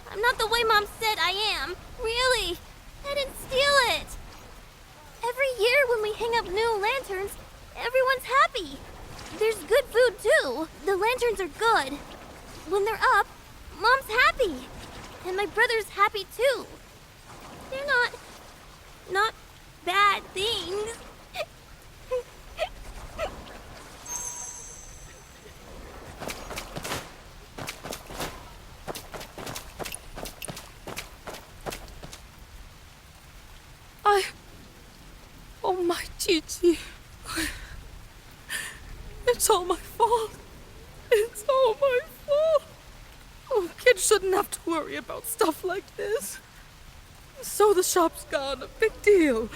I'm not the way Mom said I am. Really. I didn't steal it. Every year when we hang up new lanterns, everyone's happy. There's good food too. The lanterns are good. When they're up, Mom's happy. And my brother's happy too. They're not bad things. Oh my Gigi. It's all my fault. It's all my fault. Oh, kids shouldn't have to worry about stuff like this. So the shop's gone, a big deal.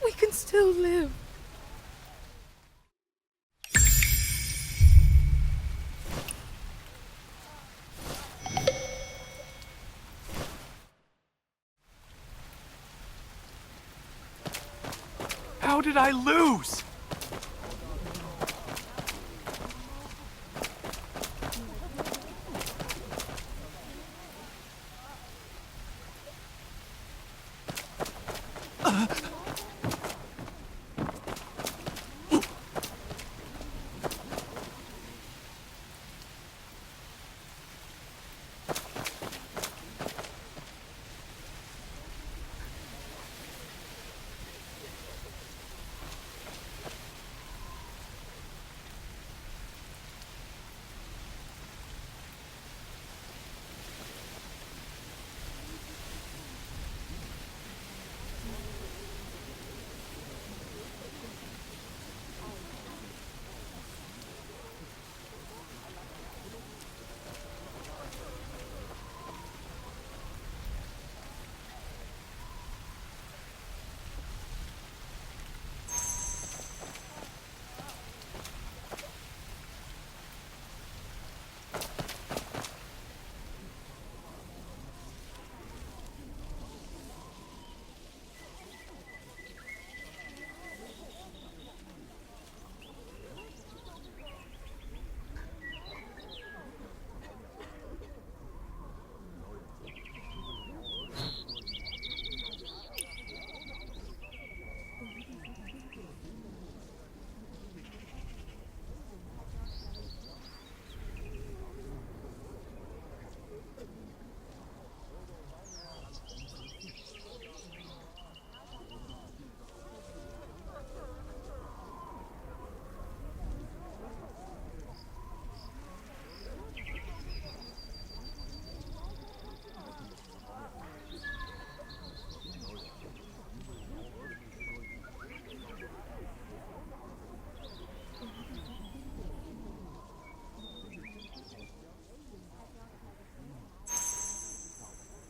We can still live. How did I lose?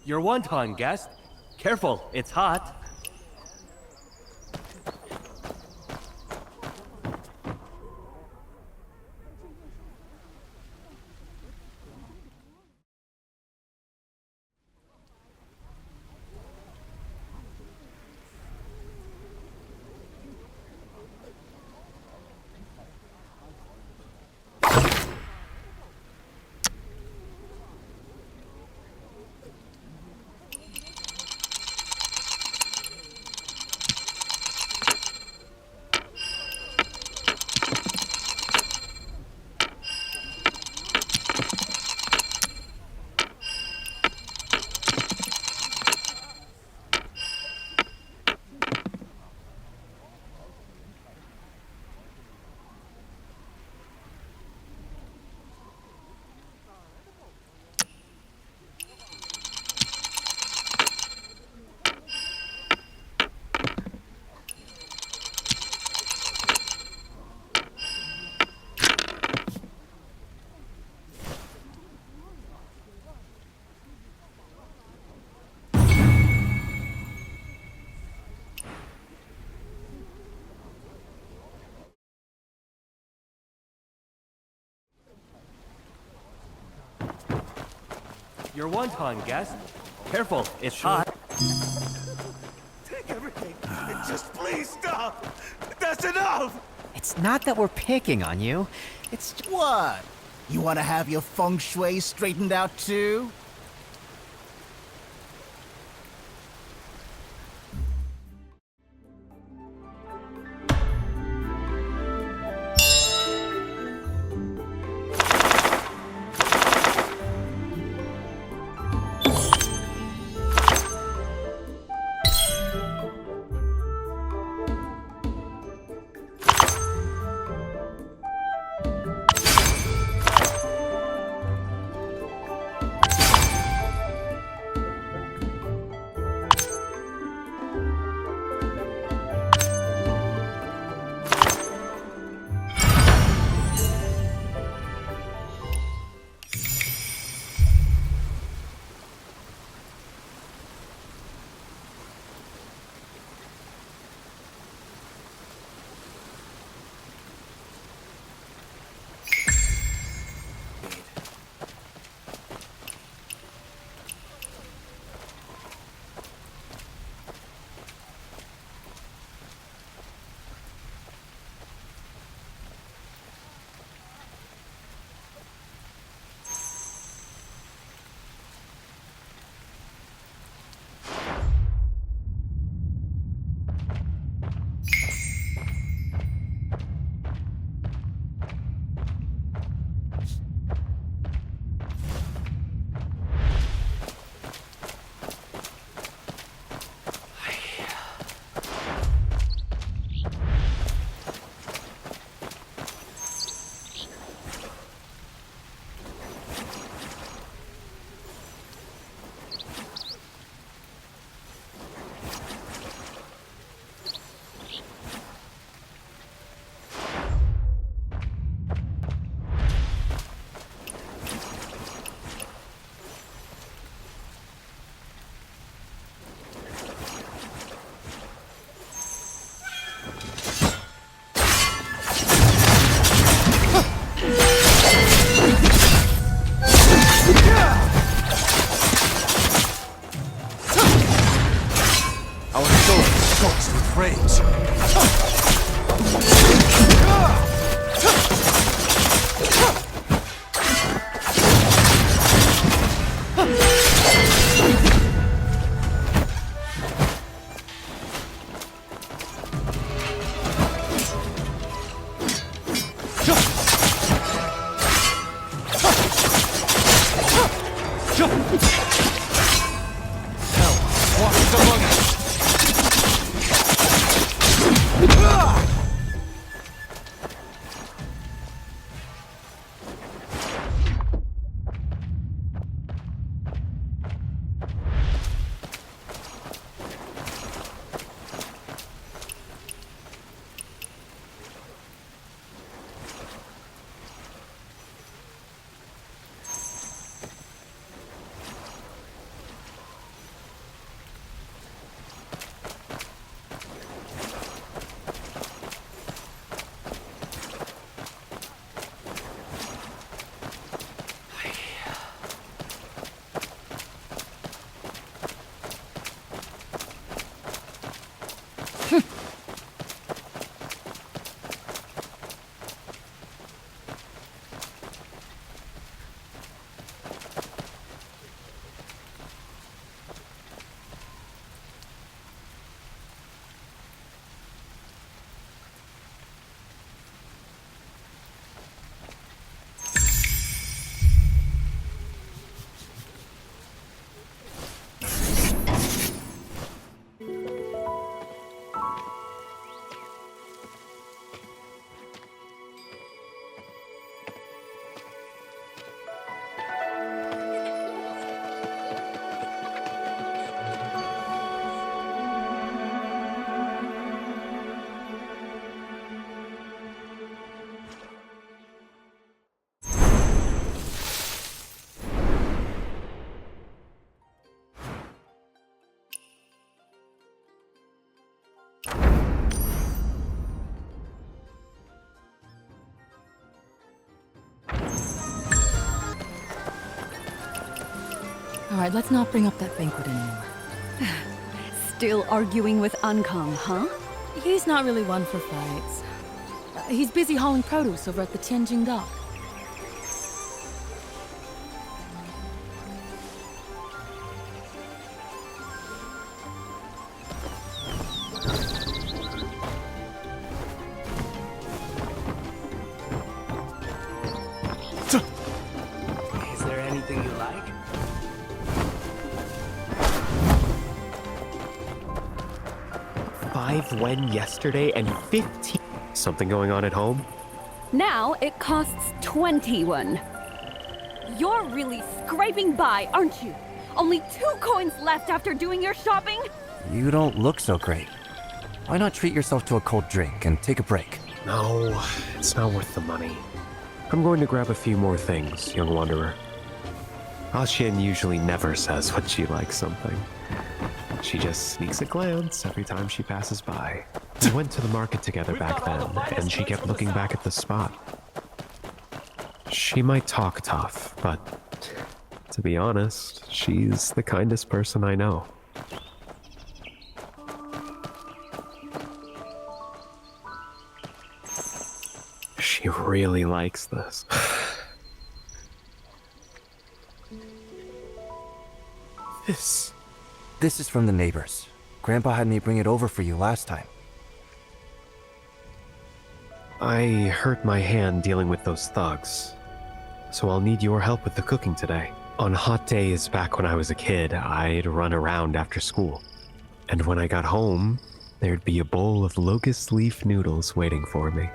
Your wonton guest. Careful, it's hot. Your wonton guest. Careful, it's hot. Take everything. Just please stop. That's enough. It's not that we're picking on you. It's What? You want to have your feng shui straightened out too? Hell, walks among us. Alright, let's not bring up that banquet anymore. Still arguing with Ankang, huh? He's not really one for fights. He's busy hauling produce over at the Tianjin dock. Is there anything you like? Five wen yesterday and 15. Something going on at home? Now it costs 21. You're really scraping by, aren't you? Only 2 coins left after doing your shopping? You don't look so great. Why not treat yourself to a cold drink and take a break? No, it's not worth the money. I'm going to grab a few more things, young wanderer. Xian usually never says when she likes something. She just sneaks a glance every time she passes by. We went to the market together back then, and she kept looking back at the spot. She might talk tough, but to be honest, she's the kindest person I know. She really likes this. This is from the neighbors. Grandpa had me bring it over for you last time. I hurt my hand dealing with those thugs, so I'll need your help with the cooking today. On hot days back when I was a kid, I'd run around after school. And when I got home, there'd be a bowl of locust leaf noodles waiting for me.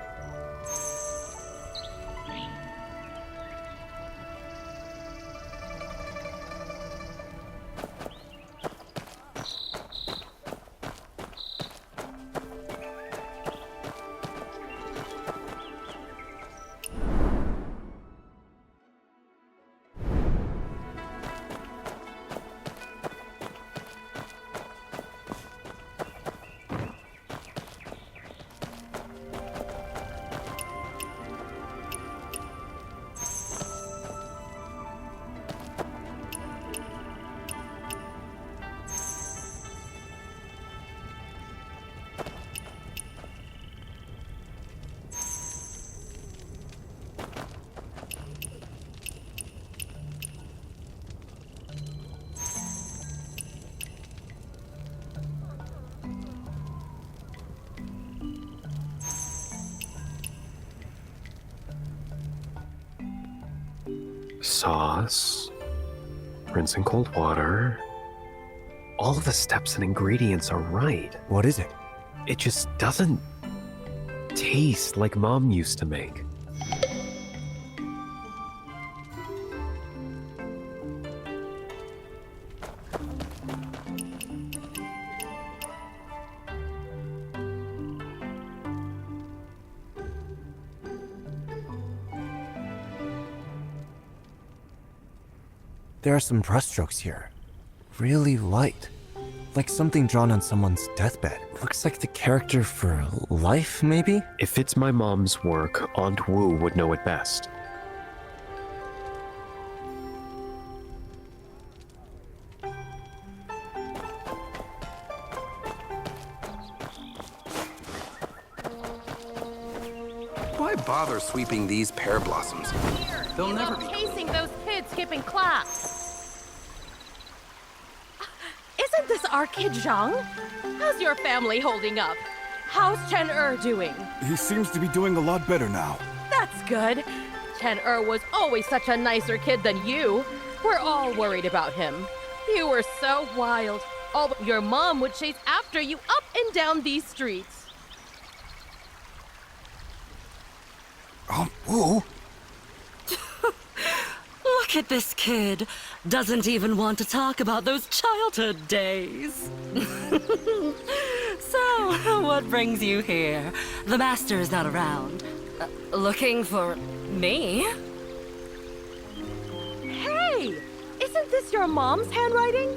Sauce, rinse in cold water. All of the steps and ingredients are right. What is it? It just doesn't taste like Mom used to make. There are some brushstrokes here. Really light. Like something drawn on someone's deathbed. Looks like the character for life, maybe? If it's my mom's work, Aunt Wu would know it best. Why bother sweeping these pear blossoms? They'll never be. Chasing those kids skipping class. Isn't this our kid Zhang? How's your family holding up? How's Chen doing? He seems to be doing a lot better now. That's good. Chen was always such a nicer kid than you. We're all worried about him. You were so wild. Your mom would chase after you up and down these streets. Wu? Look at this kid. Doesn't even want to talk about those childhood days. So, what brings you here? The master is not around. Looking for me? Hey! Isn't this your mom's handwriting?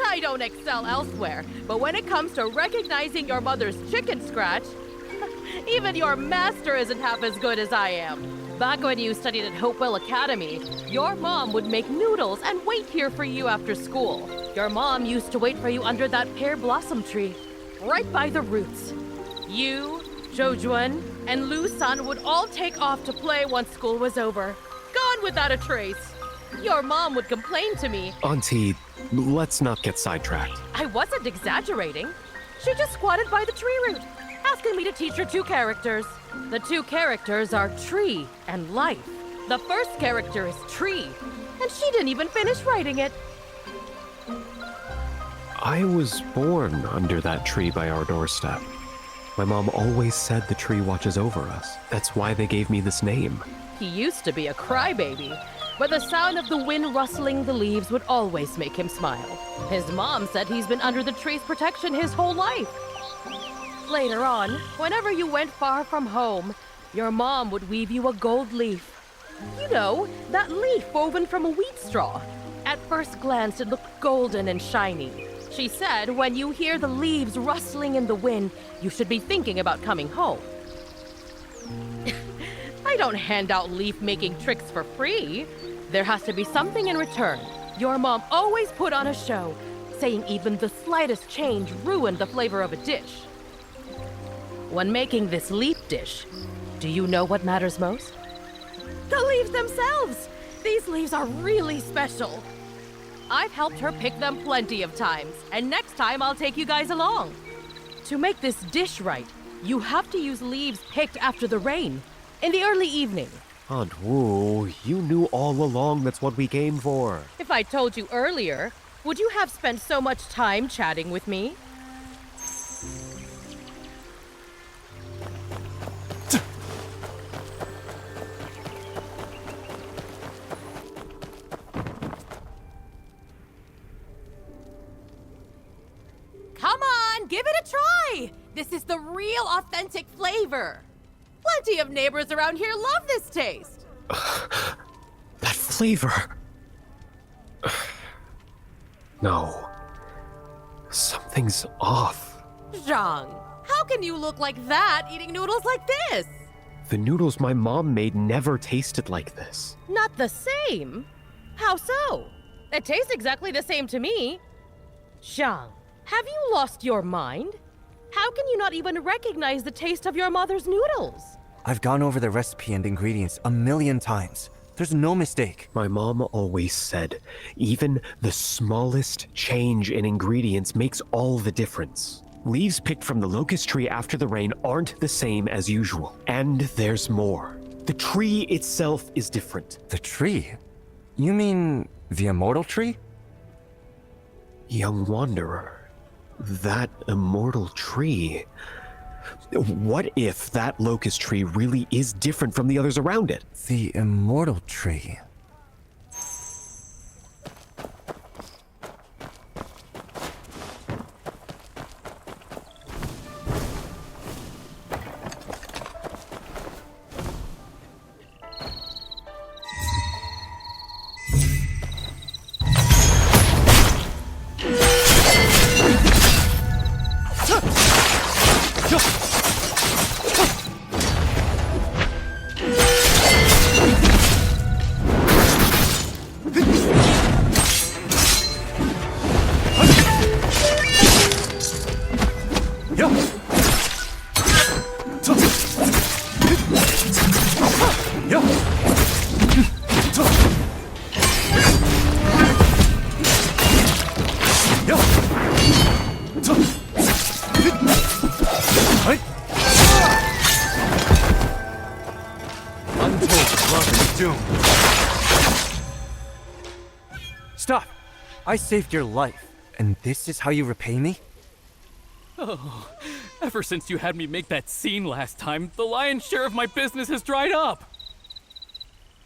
I don't excel elsewhere, but when it comes to recognizing your mother's chicken scratch, even your master isn't half as good as I am. Back when you studied at Hopewell Academy, your mom would make noodles and wait here for you after school. Your mom used to wait for you under that pear blossom tree, right by the roots. You, Zhoujuan, and Lu San would all take off to play once school was over. Gone without a trace. Your mom would complain to me. Auntie, let's not get sidetracked. I wasn't exaggerating. She just squatted by the tree root, asking me to teach her two characters. The two characters are tree and life. The first character is tree, and she didn't even finish writing it. I was born under that tree by our doorstep. My mom always said the tree watches over us. That's why they gave me this name. He used to be a crybaby, but the sound of the wind rustling the leaves would always make him smile. His mom said he's been under the tree's protection his whole life. Later on, whenever you went far from home, your mom would weave you a gold leaf. You know, that leaf woven from a wheat straw. At first glance, it looked golden and shiny. She said when you hear the leaves rustling in the wind, you should be thinking about coming home. I don't hand out leaf-making tricks for free. There has to be something in return. Your mom always put on a show, saying even the slightest change ruined the flavor of a dish. When making this leaf dish, do you know what matters most? The leaves themselves! These leaves are really special. I've helped her pick them plenty of times, and next time I'll take you guys along. To make this dish right, you have to use leaves picked after the rain, in the early evening. Aunt Wu, you knew all along that's what we came for. If I told you earlier, would you have spent so much time chatting with me? Come on, give it a try! This is the real authentic flavor. Plenty of neighbors around here love this taste. That flavor. No. Something's off. Zhang, how can you look like that eating noodles like this? The noodles my mom made never tasted like this. Not the same? How so? It tastes exactly the same to me. Zhang, have you lost your mind? How can you not even recognize the taste of your mother's noodles? I've gone over the recipe and ingredients 1,000,000 times. There's no mistake. My mom always said, even the smallest change in ingredients makes all the difference. Leaves picked from the locust tree after the rain aren't the same as usual. And there's more. The tree itself is different. The tree? You mean the immortal tree? Young Wanderer, that immortal tree. What if that locust tree really is different from the others around it? The immortal tree. Stop! I saved your life, and this is how you repay me? Oh, ever since you had me make that scene last time, the lion's share of my business has dried up.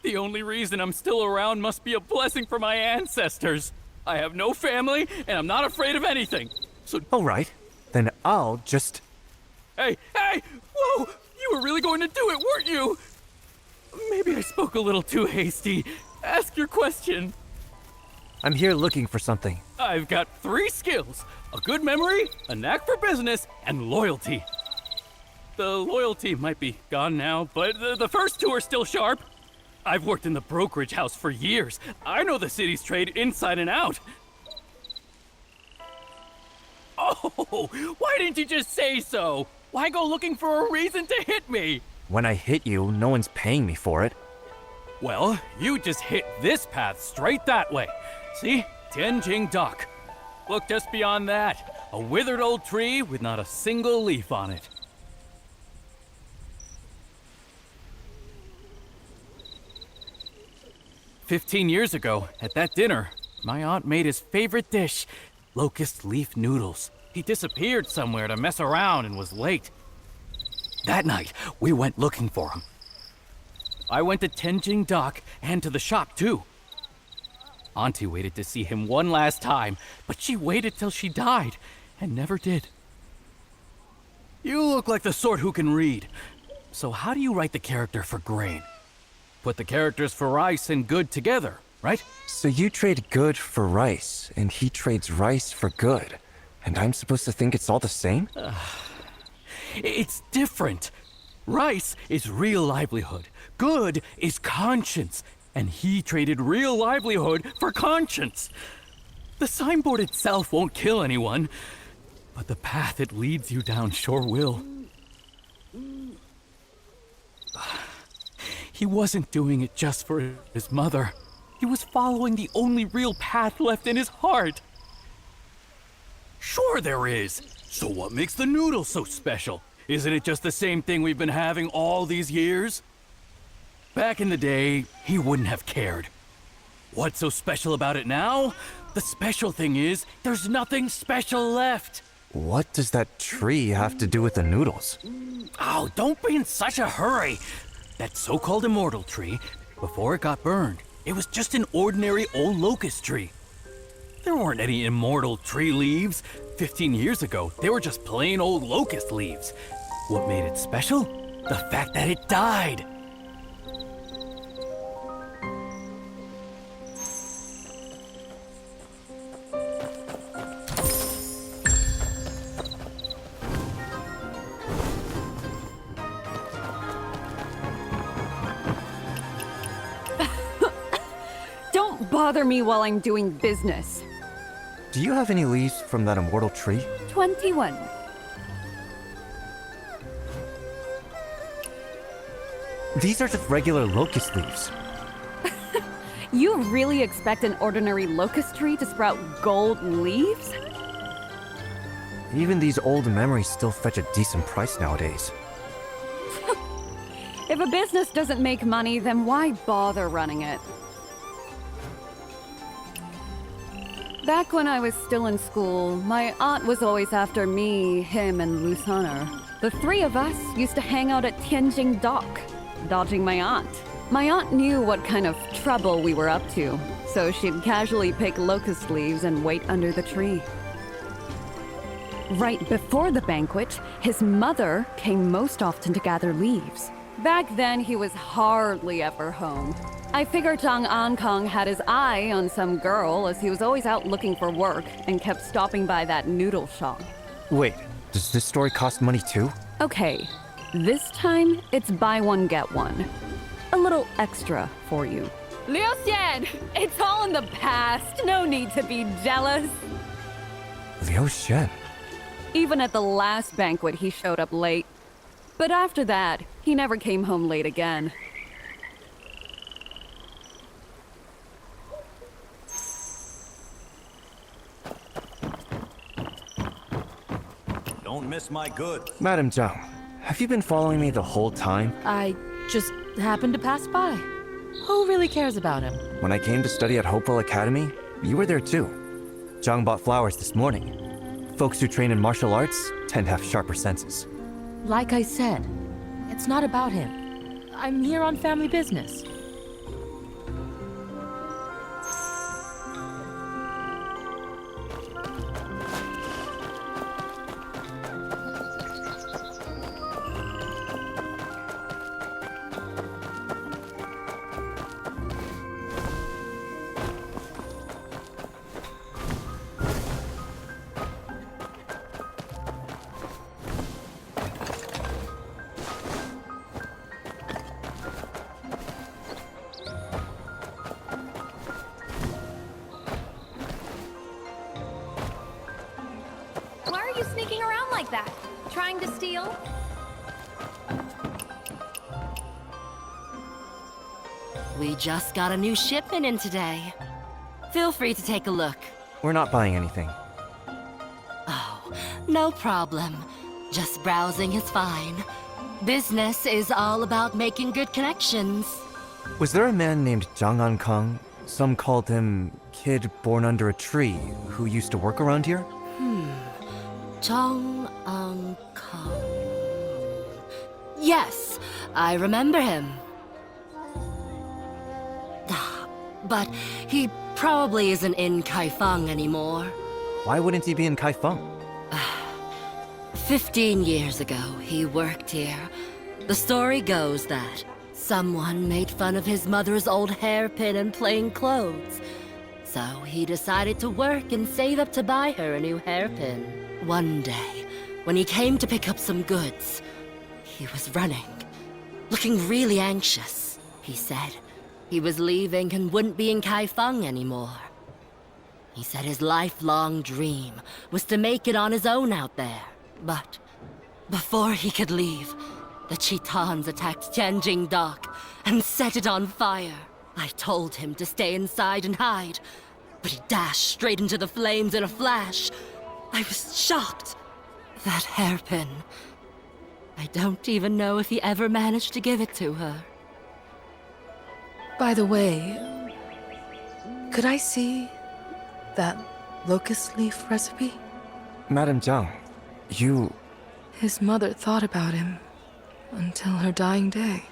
The only reason I'm still around must be a blessing from my ancestors. I have no family, and I'm not afraid of anything. So... Alright, then I'll just... Hey! Whoa! You were really going to do it, weren't you? Maybe I spoke a little too hasty. Ask your question. I'm here looking for something. I've got 3 skills. A good memory, a knack for business, and loyalty. The loyalty might be gone now, but the first 2 are still sharp. I've worked in the brokerage house for years. I know the city's trade inside and out. Oh, why didn't you just say so? Why go looking for a reason to hit me? When I hit you, no one's paying me for it. Well, you just hit this path straight that way. See? Tianjing Dock. Look just beyond that. A withered old tree with not a single leaf on it. "15 years ago, at that dinner, my aunt made his favorite dish, locust leaf noodles. He disappeared somewhere to mess around and was late. That night, we went looking for him. I went to Tianjing Dock and to the shop, too. Auntie waited to see him one last time, but she waited till she died and never did. You look like the sort who can read. So how do you write the character for grain? Put the characters for rice and good together, right? So you trade good for rice, and he trades rice for good. And I'm supposed to think it's all the same? It's different. Rice is real livelihood. Good is conscience. And he traded real livelihood for conscience. The signboard itself won't kill anyone, but the path it leads you down sure will. He wasn't doing it just for his mother. He was following the only real path left in his heart. Sure there is. So what makes the noodle so special? Isn't it just the same thing we've been having all these years? Back in the day, he wouldn't have cared. What's so special about it now? The special thing is, there's nothing special left. What does that tree have to do with the noodles? Oh, don't be in such a hurry. That so-called immortal tree, before it got burned, it was just an ordinary old locust tree. There weren't any immortal tree leaves. 15 years ago, they were just plain old locust leaves. What made it special? The fact that it died. Don't bother me while I'm doing business. Do you have any leaves from that immortal tree? 21. These are just regular locust leaves. You really expect an ordinary locust tree to sprout gold leaves? Even these old memories still fetch a decent price nowadays. If a business doesn't make money, then why bother running it? Back when I was still in school, my aunt was always after me, him, and Lusaner. The three of us used to hang out at Tianjing Dock, dodging my aunt. My aunt knew what kind of trouble we were up to, so she'd casually pick locust leaves and wait under the tree. Right before the banquet, his mother came most often to gather leaves. Back then, he was hardly ever home. I figured Zhang Ankang had his eye on some girl, as he was always out looking for work and kept stopping by that noodle shop. Wait, does this story cost money too? Okay, this time it's buy one, get one. A little extra for you. Liu Xian, it's all in the past. No need to be jealous. Liu Xian? Even at the last banquet, he showed up late. But after that, he never came home late again. Don't miss my goods. Madam Zhang, have you been following me the whole time? I just happened to pass by. Who really cares about him? When I came to study at Hopewell Academy, you were there too. Zhang bought flowers this morning. Folks who train in martial arts tend to have sharper senses. Like I said, it's not about him. I'm here on family business. Why are you sneaking around like that? Trying to steal? We just got a new shipment in today. Feel free to take a look. We're not buying anything. Oh, no problem. Just browsing is fine. Business is all about making good connections. Was there a man named Zhang Ankang? Some called him Kid Born Under a Tree, who used to work around here? Zheng Ankang. Yes, I remember him. But he probably isn't in Kaifeng anymore. Why wouldn't he be in Kaifeng? 15 years ago, he worked here. The story goes that someone made fun of his mother's old hairpin and plain clothes. So he decided to work and save up to buy her a new hairpin. One day, when he came to pick up some goods, he was running, looking really anxious. He said he was leaving and wouldn't be in Kaifeng anymore. He said his lifelong dream was to make it on his own out there. But before he could leave, the Chitans attacked Tianjing Dock and set it on fire. I told him to stay inside and hide, but he dashed straight into the flames in a flash. I was shocked. That hairpin. I don't even know if he ever managed to give it to her. By the way, could I see that locust leaf recipe? Madam Zhang, you... His mother thought about him until her dying day.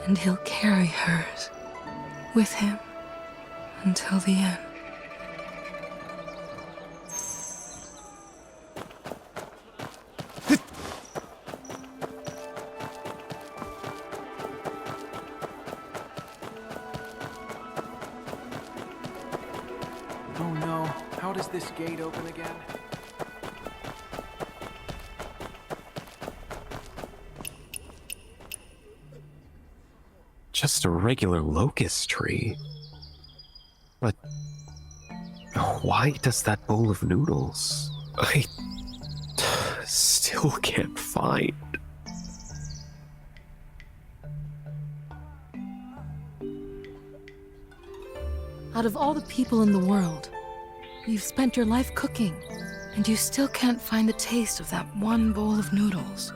And he'll carry hers with him until the end. Oh no, how does this gate open again? Just a regular locust tree. But why does that bowl of noodles? I still can't find. Out of all the people in the world, you've spent your life cooking, and you still can't find the taste of that one bowl of noodles.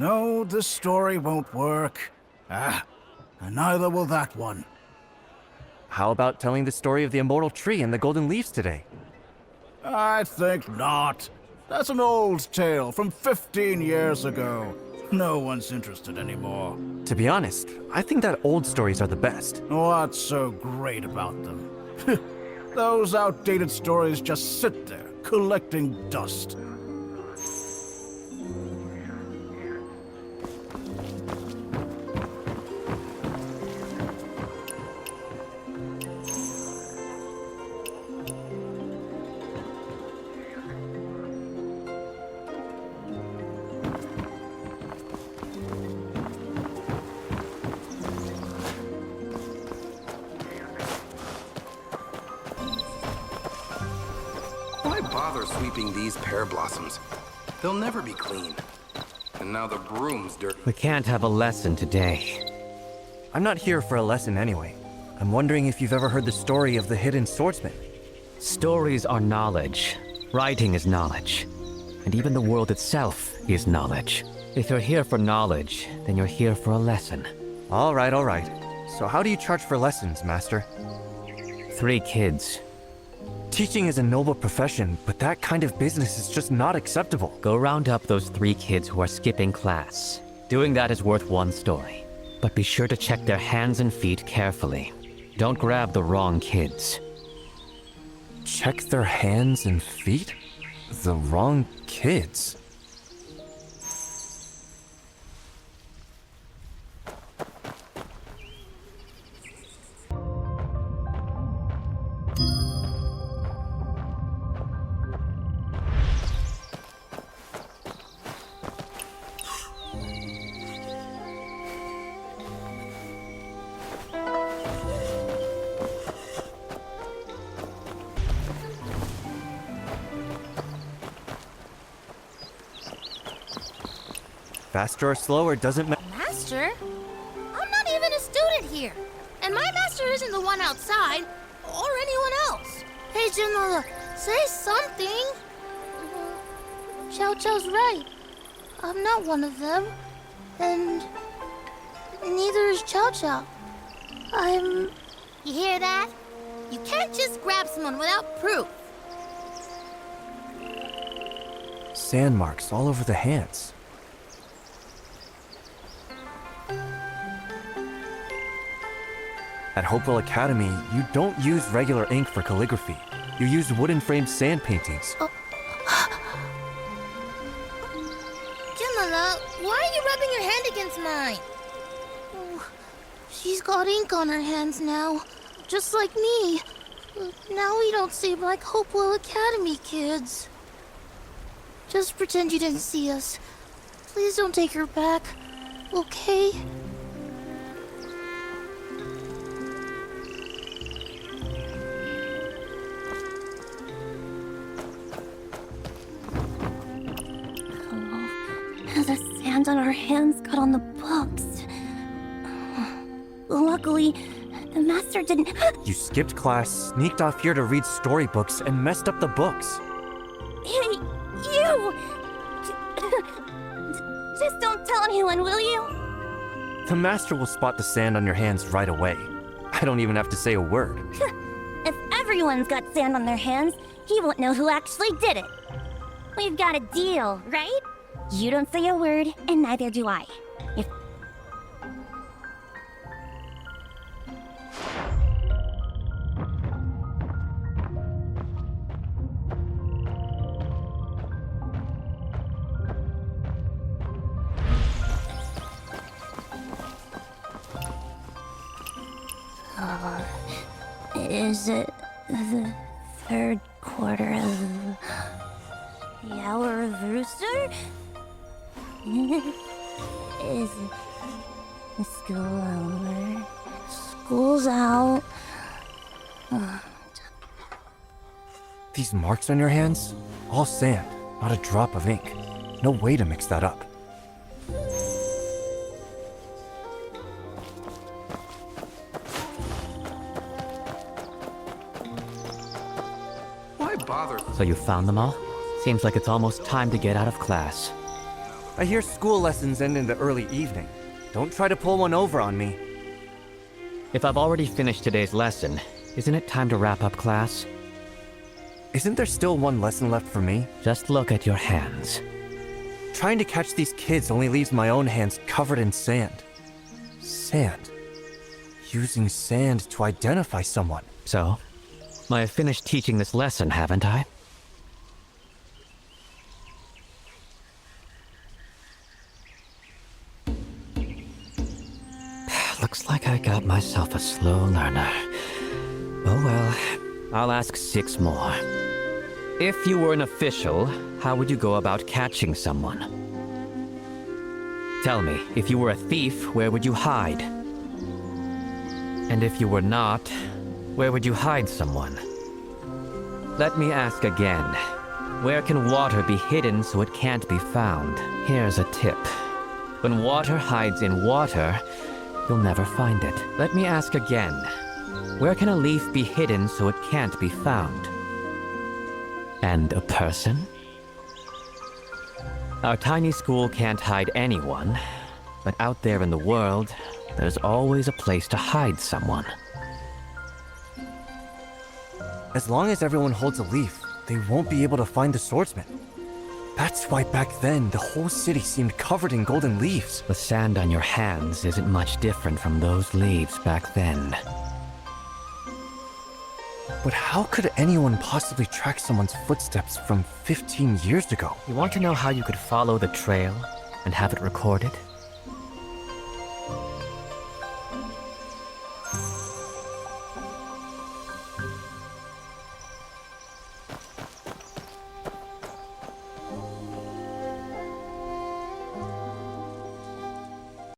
No, this story won't work. And neither will that one. How about telling the story of the immortal tree and the golden leaves today? I think not. That's an old tale from 15 years ago. No one's interested anymore. To be honest, I think that old stories are the best. What's so great about them? Those outdated stories just sit there, collecting dust. Why bother sweeping these pear blossoms? They'll never be clean. And now the broom's dirty. We can't have a lesson today. I'm not here for a lesson anyway. I'm wondering if you've ever heard the story of the hidden swordsman. Stories are knowledge. Writing is knowledge. And even the world itself is knowledge. If you're here for knowledge, then you're here for a lesson. All right. So how do you charge for lessons, Master? 3 kids. Teaching is a noble profession, but that kind of business is just not acceptable. Go round up those 3 kids who are skipping class. Doing that is worth 1 story. But be sure to check their hands and feet carefully. Don't grab the wrong kids. Check their hands and feet? The wrong kids? Faster or slower doesn't matter. Master? I'm not even a student here. And my master isn't the one outside, or anyone else. Hey, Genola, say something. Chow Chow's right. I'm not one of them. And neither is Chow Chow. I'm... You hear that? You can't just grab someone without proof. Sand marks all over the hands. At Hopewell Academy, you don't use regular ink for calligraphy. You use wooden-framed sand paintings. Oh. Genola, why are you rubbing your hand against mine? Oh, she's got ink on her hands now, just like me. Now we don't seem like Hopewell Academy kids. Just pretend you didn't see us. Please don't take her back, okay? The sand on our hands got on the books. Luckily, the master didn't... You skipped class, sneaked off here to read storybooks, and messed up the books. Hey, you! Just don't tell anyone, will you? The master will spot the sand on your hands right away. I don't even have to say a word. If everyone's got sand on their hands, he won't know who actually did it. We've got a deal, right? You don't say a word, and neither do I. If... Is it the 3rd quarter of the hour of rooster? Is the school over? School's out. These marks on your hands? All sand, not a drop of ink. No way to mix that up. Why bother? So you found them all? Seems like it's almost time to get out of class. I hear school lessons end in the early evening. Don't try to pull one over on me. If I've already finished today's lesson, isn't it time to wrap up class? Isn't there still one lesson left for me? Just look at your hands. Trying to catch these kids only leaves my own hands covered in sand. Sand. Using sand to identify someone. So, I have finished teaching this lesson, haven't I? Looks like I got myself a slow learner. Oh well, I'll ask 6 more. If you were an official, how would you go about catching someone? Tell me, if you were a thief, where would you hide? And if you were not, where would you hide someone? Let me ask again. Where can water be hidden so it can't be found? Here's a tip. When water hides in water, you'll never find it. Let me ask again. Where can a leaf be hidden so it can't be found? And a person? Our tiny school can't hide anyone, but out there in the world, there's always a place to hide someone. As long as everyone holds a leaf, they won't be able to find the swordsman. That's why back then, the whole city seemed covered in golden leaves. The sand on your hands isn't much different from those leaves back then. But how could anyone possibly track someone's footsteps from 15 years ago? You want to know how you could follow the trail and have it recorded?